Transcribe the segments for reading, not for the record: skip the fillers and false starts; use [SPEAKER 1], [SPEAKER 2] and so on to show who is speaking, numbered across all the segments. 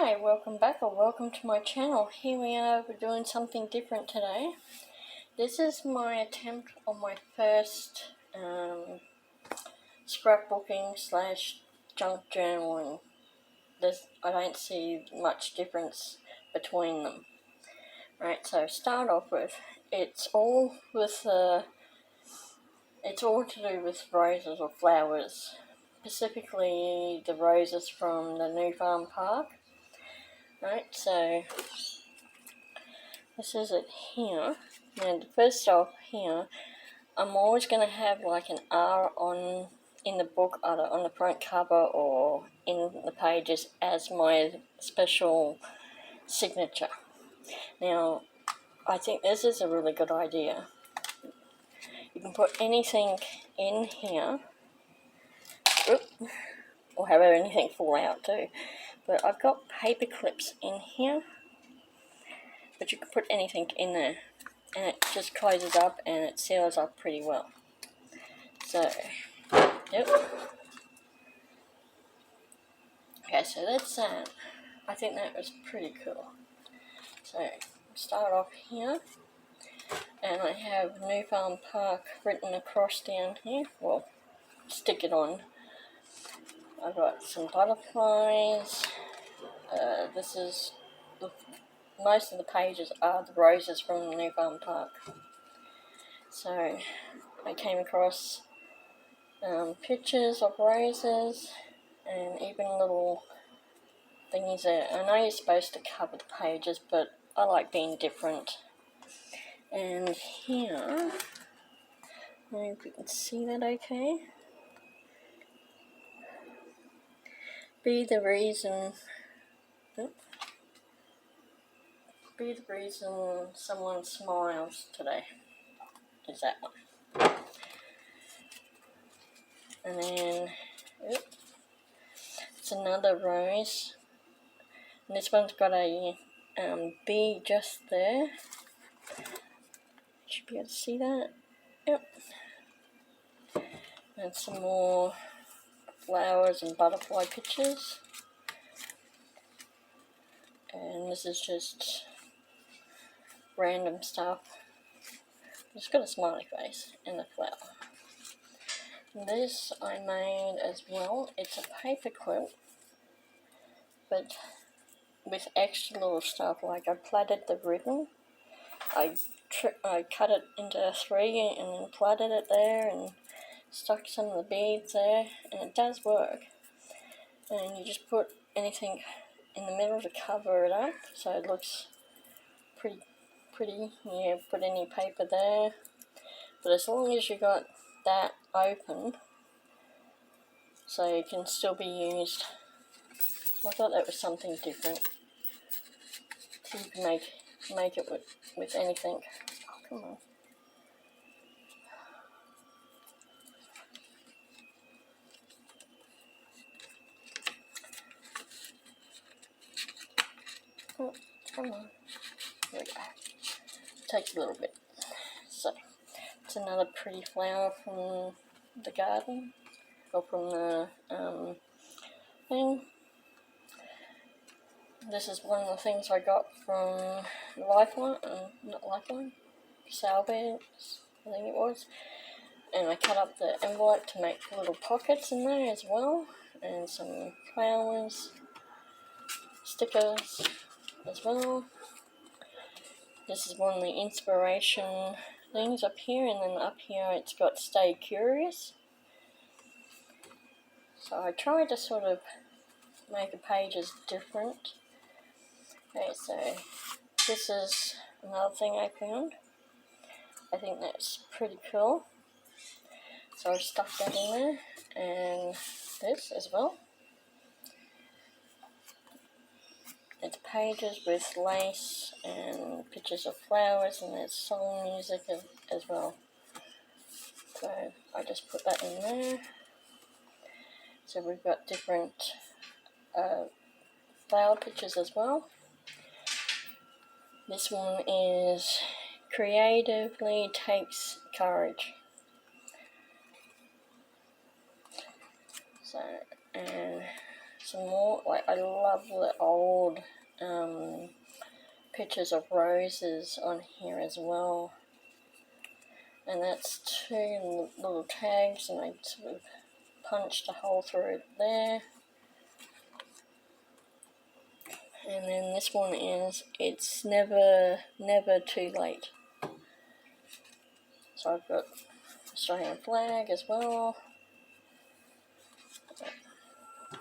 [SPEAKER 1] Hi, welcome back or welcome to my channel. Here we are, we're doing something different today. This is my attempt on my first scrapbooking / junk journaling. I don't see much difference between them. Right, so start off with, it's all to do with roses or flowers. Specifically the roses from the New Farm Park. Right, so this is it here. And first off here, I'm always going to have like an R in the book, either on the front cover or in the pages as my special signature. Now, I think this is a really good idea. You can put anything in here, or have anything fall out too. But I've got paper clips in here, but you can put anything in there, and it just closes up and it seals up pretty well. So, yep. Okay, so that's that. I think that was pretty cool. So, start off here, and I have New Farm Park written across down here. Well, stick it on. I've got some butterflies. Most of the pages are the roses from the New Farm Park. So, I came across pictures of roses and even little thingies there. I know you're supposed to cover the pages, but I like being different. And here, I don't know if you can see that okay. Be the reason someone smiles today. Is that one. And then, it's another rose. And this one's got a bee just there. Should be able to see that. Yep. And some more flowers and butterfly pictures. And this is just random stuff. It's got a smiley face and a flower. This I made as well. It's a paper clip, but with extra little stuff. Like I plaited the ribbon. I cut it into 3 and then plaited it there and stuck some of the beads there, and it does work. And you just put anything in the middle to cover it up so it looks pretty. You put any paper there, but as long as you got that open, so it can still be used. So I thought that was something different. So you can make it with anything. Oh, come on. Oh, come on. There we go. Takes a little bit. So, it's another pretty flower from the garden, or from the thing. This is one of the things I got from Salvage, I think it was. And I cut up the envelope to make little pockets in there as well, and some flowers, stickers as well. This is one of the inspiration things up here, and then up here it's got Stay Curious. So I tried to sort of make the pages different. Okay, so this is another thing I found. I think that's pretty cool. So I stuck that in there, and this as well. It's pages with lace and pictures of flowers, and there's song music as well. So I just put that in there. So we've got different flower pictures as well. This one is Creatively Takes Courage. some more. Like, I love the old pictures of roses on here as well. And that's 2 little tags, and I sort of punched a hole through it there. And then this one is, it's never too late. So I've got Australian flag as well.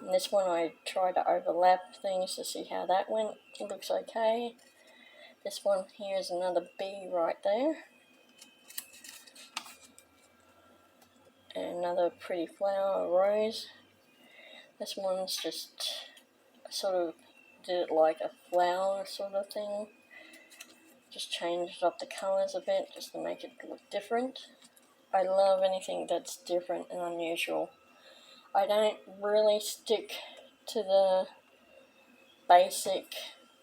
[SPEAKER 1] And this one I tried to overlap things to see how that went. It looks okay. This one here is another bee right there. And another pretty flower, a rose. This one's just sort of did it like a flower sort of thing. Just changed up the colours a bit just to make it look different. I love anything that's different and unusual. I don't really stick to the basic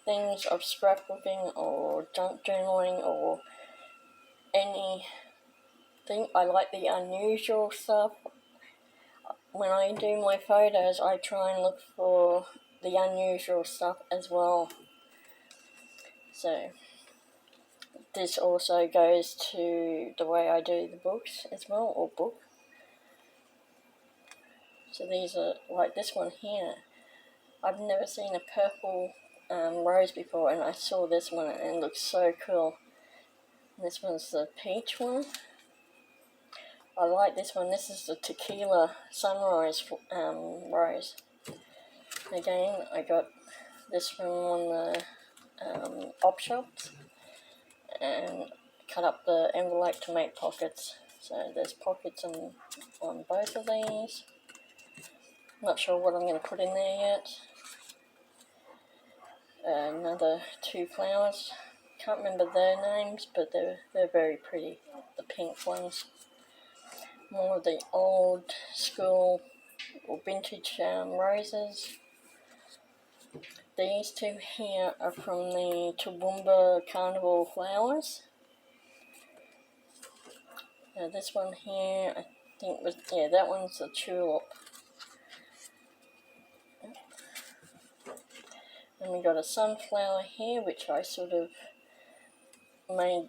[SPEAKER 1] things of scrapbooking or junk journaling or anything. I like the unusual stuff. When I do my photos, I try and look for the unusual stuff as well. So this also goes to the way I do the books as well, or book. So these are, like this one here, I've never seen a purple rose before, and I saw this one and it looks so cool. And this one's the peach one. I like this one. This is the tequila sunrise rose. Again, I got this from one of the op shops and cut up the envelope to make pockets. So there's pockets on both of these. Not sure what I'm going to put in there yet. Another 2 flowers. Can't remember their names, but they're very pretty. The pink ones. More of the old school or vintage roses. These 2 here are from the Toowoomba Carnival flowers. This one here, I think was, that one's a tulip. And we got a sunflower here, which I sort of went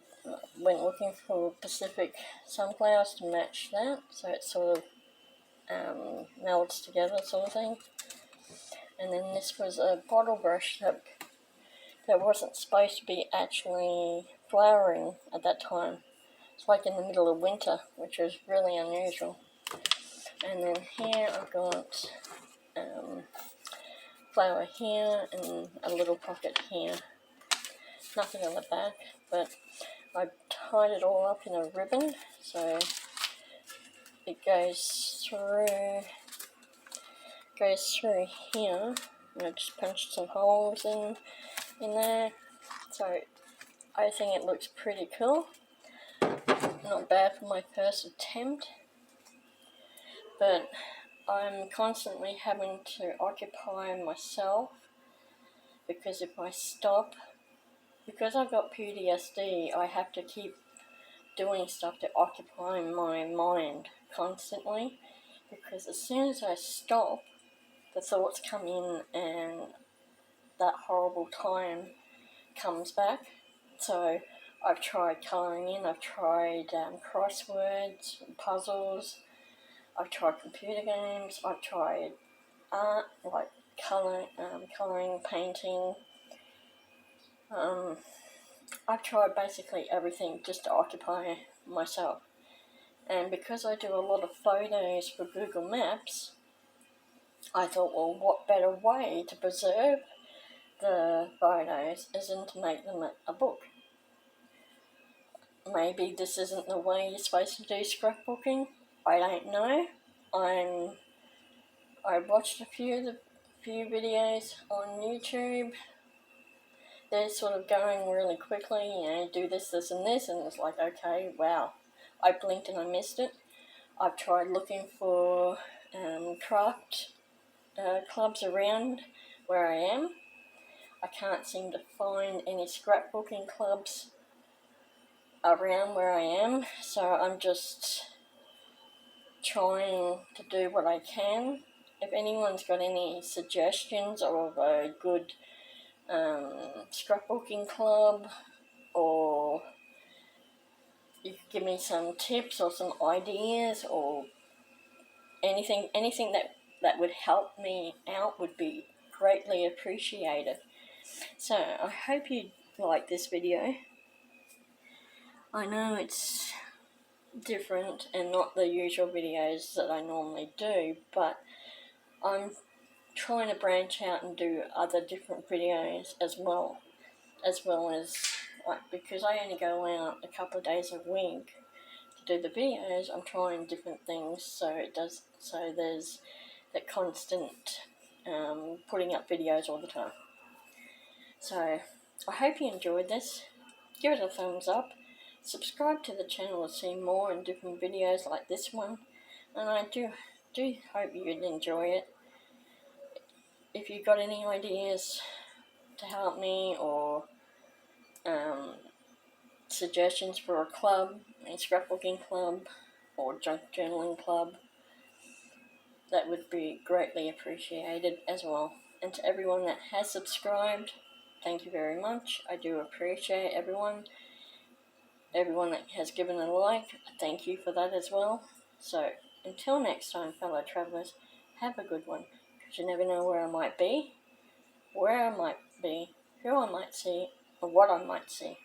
[SPEAKER 1] looking for Pacific sunflowers to match that, so it sort of melts together sort of thing. And then this was a bottle brush that wasn't supposed to be actually flowering at that time. It's like in the middle of winter, which was really unusual. And then here I've got flower here and a little pocket here. Nothing on the back, but I tied it all up in a ribbon, so it goes through here. And I just punched some holes in there, so I think it looks pretty cool. Not bad for my first attempt, but I'm constantly having to occupy myself, because if I stop, because I've got PTSD, I have to keep doing stuff to occupy my mind constantly, because as soon as I stop, the thoughts come in and that horrible time comes back. So I've tried colouring in, I've tried crosswords, puzzles, I've tried computer games, I've tried art, like colouring, painting. I've tried basically everything just to occupy myself. And because I do a lot of photos for Google Maps, I thought, well, what better way to preserve the photos isn't to make them a book. Maybe this isn't the way you're supposed to do scrapbooking. I don't know. I watched a few videos on YouTube. They're sort of going really quickly, do this, this, and this, and it's like, okay, wow. I blinked and I missed it. I've tried looking for craft clubs around where I am. I can't seem to find any scrapbooking clubs around where I am, so I'm just trying to do what I can. if anyone's got any suggestions of a good scrapbooking club, or you could give me some tips or some ideas or anything that would help me out would be greatly appreciated. So I hope you like this video. I know it's different and not the usual videos that I normally do, but I'm trying to branch out and do other different videos as well as like, because I only go out a couple of days a week to do the videos. I'm trying different things, so there's that constant putting up videos all the time. So I hope you enjoyed this. Give it a thumbs up, subscribe to the channel to see more and different videos like this one, and I do hope you'd enjoy it. If you've got any ideas to help me, or suggestions for a club, a scrapbooking club or junk journaling club, that would be greatly appreciated as well. And to everyone that has subscribed, thank you very much. I do appreciate everyone that has given a like, thank you for that as well. So until next time, fellow travellers, have a good one, because you never know where I might be, who I might see, or what I might see.